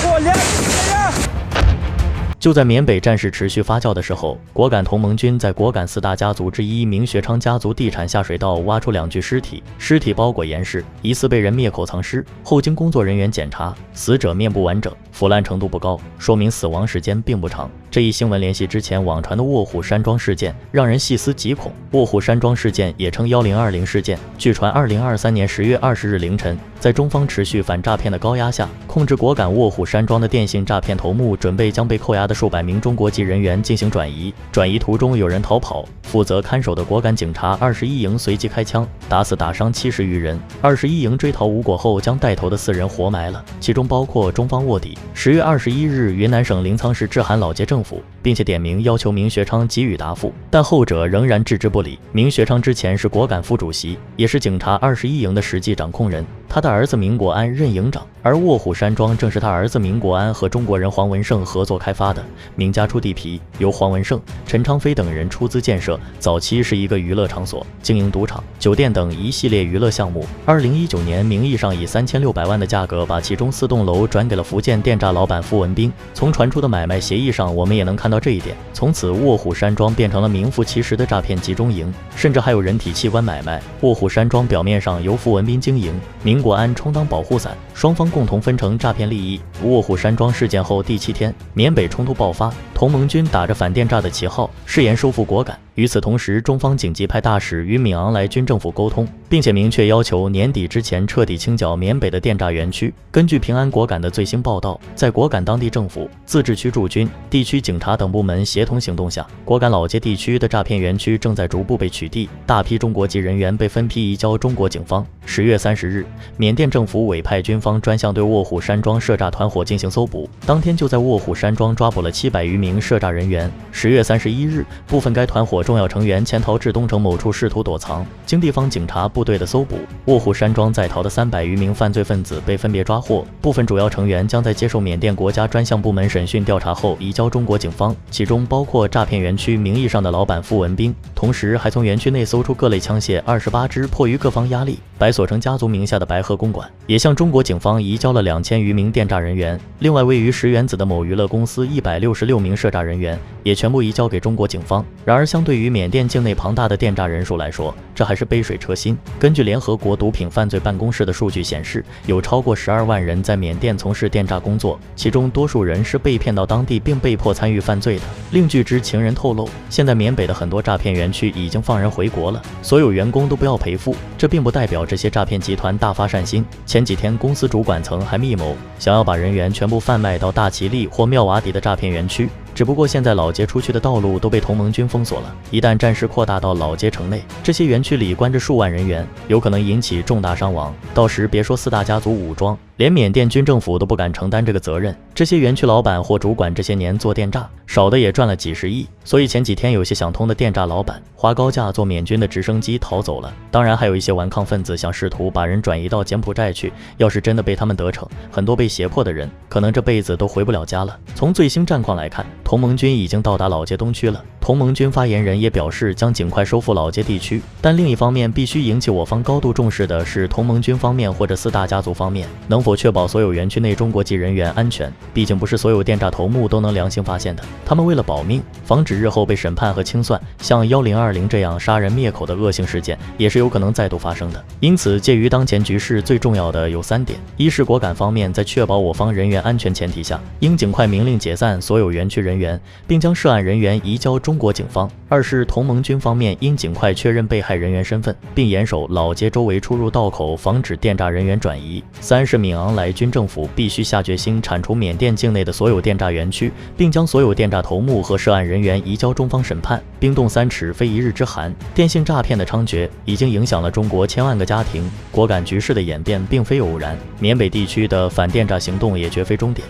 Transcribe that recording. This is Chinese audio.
我连呀！就在缅北战事持续发酵的时候，果敢同盟军在果敢四大家族之一明学昌家族地产下水道挖出2具尸体，尸体包裹严实，疑似被人灭口藏尸。后经工作人员检查，死者面部完整，腐烂程度不高，说明死亡时间并不长。这一新闻联系之前网传的卧虎山庄事件，让人细思极恐。卧虎山庄事件也称1020事件，据传2023年10月20日凌晨，在中方持续反诈骗的高压下，控制果敢卧虎山庄的电信诈骗头目准备将被扣押的数百名中国籍人员进行转移，转移途中有人逃跑，负责看守的果敢警察21营随即开枪，打死打伤70余人。21营追逃无果后，将带头的4人活埋了，其中包括中方卧底。10月21日，云南省临沧市致函老街政府，并且点名要求明学昌给予答复，但后者仍然置之不理。明学昌之前是果敢副主席，也是警察21营的实际掌控人，他的儿子明国安任营长，而卧虎山庄正是他儿子明国安和中国人黄文胜合作开发的。明家出地皮，由黄文胜、陈昌飞等人出资建设，早期是一个娱乐场所，经营赌场、酒店等一系列娱乐项目。2019年，名义上以3600万的价格把其中4栋楼转给了福建电诈老板傅文斌。从传出的买卖协议上，我们也能看到这一点。从此，卧虎山庄变成了名副其实的诈骗集中营，甚至还有人体器官买卖。卧虎山庄表面上由傅文斌经营，明国安充当保护伞，双方共同分成诈骗利益。卧虎山庄事件后第7天，缅北冲突爆发，同盟军打着反电诈的旗号，誓言收复果敢。与此同时，中方紧急派大使与闵昂莱军政府沟通，并且明确要求年底之前彻底清剿缅北的电诈园区。根据平安果敢的最新报道，在果敢当地政府、自治区驻军、地区警察等部门协同行动下，果敢老街地区的诈骗园区正在逐步被取缔，大批中国籍人员被分批移交中国警方。10月30日，缅甸政府委派军方专项对卧虎山庄涉诈团伙进行搜捕，当天就在卧虎山庄抓捕了700余名涉诈人员。10月31日，部分该团伙重要成员潜逃至东城某处试图躲藏，经地方警察部队的搜捕，卧虎山庄在逃的300余名犯罪分子被分别抓获，部分主要成员将在接受缅甸国家专项部门审讯调查后移交中国警方，其中包括诈骗园区名义上的老板傅文斌，同时还从园区内搜出各类枪械28支。迫于各方压力，白所成家族名下的白鹤公馆也向中国警方移交了2000余名电诈人员，另外位于石原子的某娱乐公司166名涉诈人员也全部移交给中国警方。然而相对于缅甸境内庞大的电诈人数来说，这还是杯水车薪。根据联合国毒品犯罪办公室的数据显示，有超过12万人在缅甸从事电诈工作，其中多数人是被骗到当地并被迫参与犯罪的。另据知情人透露，现在缅北的很多诈骗园区已经放人回国了，所有员工都不要赔付。这并不代表这些诈骗集团大发善心，前几天公司主管层还密谋想要把人员全部贩卖到大其力或妙瓦底的诈骗园区。只不过现在老街出去的道路都被同盟军封锁了，一旦战事扩大到老街城内，这些园区里关着数万人员，有可能引起重大伤亡。到时别说4大家族武装，连缅甸军政府都不敢承担这个责任。这些园区老板或主管这些年做电诈，少的也赚了几十亿，所以前几天有些想通的电诈老板花高价坐缅军的直升机逃走了。当然还有一些顽抗分子想试图把人转移到柬埔寨去，要是真的被他们得逞，很多被胁迫的人可能这辈子都回不了家了。从最新战况来看，同盟军已经到达老街东区了。同盟军发言人也表示将尽快收复老街地区，但另一方面必须引起我方高度重视的是同盟军方面或者4大家族方面能否确保所有园区内中国籍人员安全。毕竟不是所有电诈头目都能良心发现的，他们为了保命，防止日后被审判和清算，像1020这样杀人灭口的恶性事件也是有可能再度发生的。因此介于当前局势，最重要的有3点：一是果敢方面在确保我方人员安全前提下，应尽快明令解散所有园区人员，并将涉案人员移交中国警方；二是同盟军方面应尽快确认被害人员身份，并严守老街周围出入道口，防止电诈人员转移；三是闵昂莱军政府必须下决心铲除缅甸境内的所有电诈园区，并将所有电诈头目和涉案人员移交中方审判。冰冻3尺非一日之寒，电信诈骗的猖獗已经影响了中国千万个家庭，果敢局势的演变并非偶然，缅北地区的反电诈行动也绝非终点。